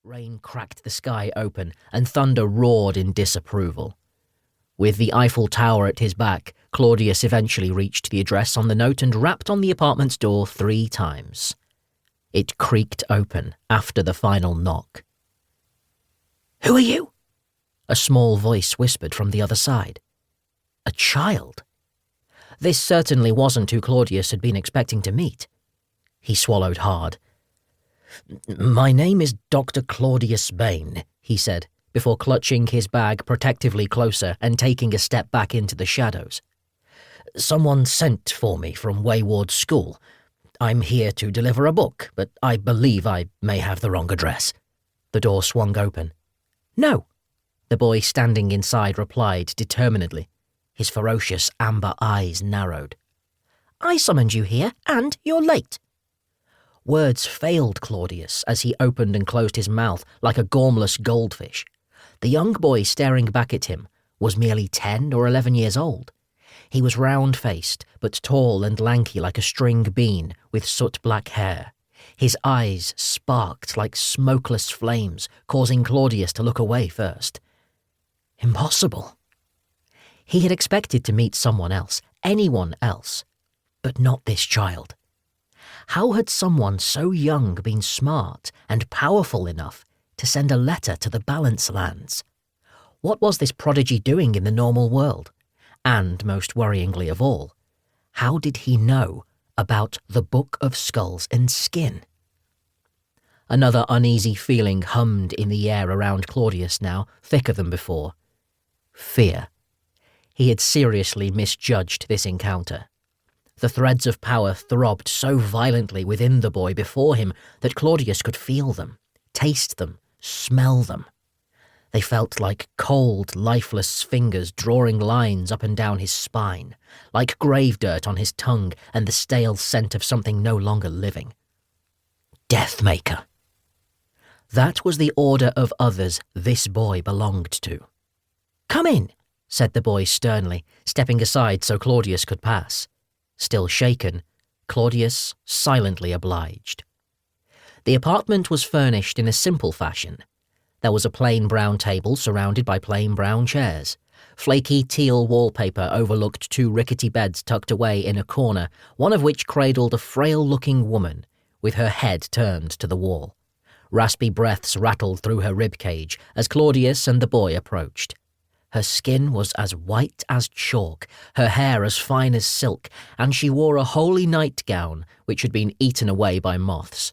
Rain cracked the sky open, and thunder roared in disapproval. With the Eiffel Tower at his back, Claudius eventually reached the address on the note and rapped on the apartment's door 3 times. It creaked open after the final knock. "Who are you?" a small voice whispered from the other side. A child. This certainly wasn't who Claudius had been expecting to meet. He swallowed hard. "My name is Dr. Claudius Bain," he said, before clutching his bag protectively closer and taking a step back into the shadows. "Someone sent for me from Wayward School. I'm here to deliver a book, but I believe I may have the wrong address." The door swung open. "No," the boy standing inside replied determinedly. His ferocious amber eyes narrowed. "I summoned you here, and you're late." Words failed Claudius as he opened and closed his mouth like a gormless goldfish. The young boy staring back at him was merely 10 or 11 years old. He was round-faced, but tall and lanky like a string bean with soot-black hair. His eyes sparked like smokeless flames, causing Claudius to look away first. Impossible. He had expected to meet someone else, anyone else, but not this child. How had someone so young been smart and powerful enough to send a letter to the Balance Lands? What was this prodigy doing in the normal world? And, most worryingly of all, how did he know about the Book of Skulls and Skin? Another uneasy feeling hummed in the air around Claudius now, thicker than before. Fear. He had seriously misjudged this encounter. The threads of power throbbed so violently within the boy before him that Claudius could feel them, taste them, smell them. They felt like cold, lifeless fingers drawing lines up and down his spine, like grave dirt on his tongue and the stale scent of something no longer living. Deathmaker. That was the order of others this boy belonged to. "Come in," said the boy sternly, stepping aside so Claudius could pass. Still shaken, Claudius silently obliged. The apartment was furnished in a simple fashion. There was a plain brown table surrounded by plain brown chairs. Flaky teal wallpaper overlooked 2 rickety beds tucked away in a corner, one of which cradled a frail-looking woman with her head turned to the wall. Raspy breaths rattled through her ribcage as Claudius and the boy approached. Her skin was as white as chalk, her hair as fine as silk, and she wore a holy nightgown which had been eaten away by moths.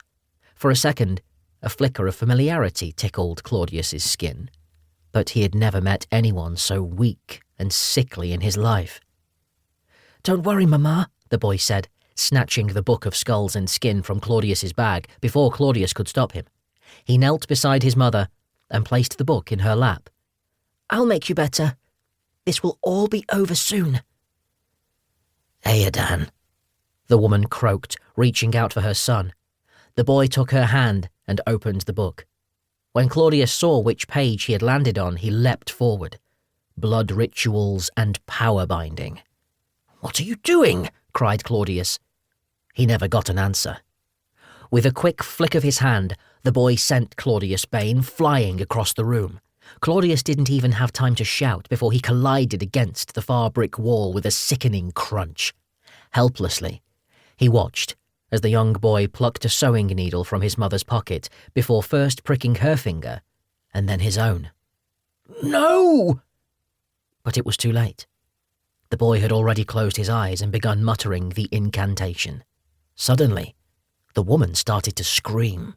For a second, a flicker of familiarity tickled Claudius's skin, but he had never met anyone so weak and sickly in his life. "Don't worry, Mama," the boy said, snatching the Book of Skulls and Skin from Claudius's bag before Claudius could stop him. He knelt beside his mother and placed the book in her lap. "I'll make you better. This will all be over soon." "Aedan," the woman croaked, reaching out for her son. The boy took her hand and opened the book. When Claudius saw which page he had landed on, he leapt forward. Blood rituals and power binding. "What are you doing?" cried Claudius. He never got an answer. With a quick flick of his hand, the boy sent Claudius Bain flying across the room. Claudius didn't even have time to shout before he collided against the far brick wall with a sickening crunch. Helplessly, he watched as the young boy plucked a sewing needle from his mother's pocket before first pricking her finger and then his own. "No!" But it was too late. The boy had already closed his eyes and begun muttering the incantation. Suddenly, the woman started to scream.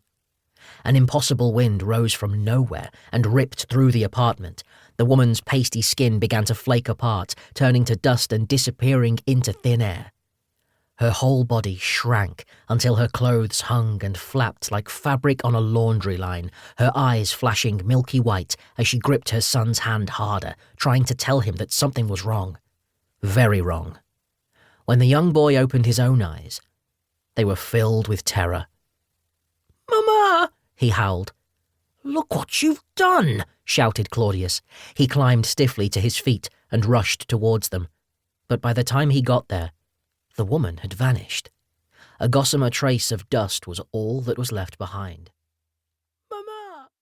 An impossible wind rose from nowhere and ripped through the apartment. The woman's pasty skin began to flake apart, turning to dust and disappearing into thin air. Her whole body shrank until her clothes hung and flapped like fabric on a laundry line, her eyes flashing milky white as she gripped her son's hand harder, trying to tell him that something was wrong. Very wrong. When the young boy opened his own eyes, they were filled with terror. "Mama!" he howled. "Look what you've done!" shouted Claudius. He climbed stiffly to his feet and rushed towards them. But by the time he got there, the woman had vanished. A gossamer trace of dust was all that was left behind.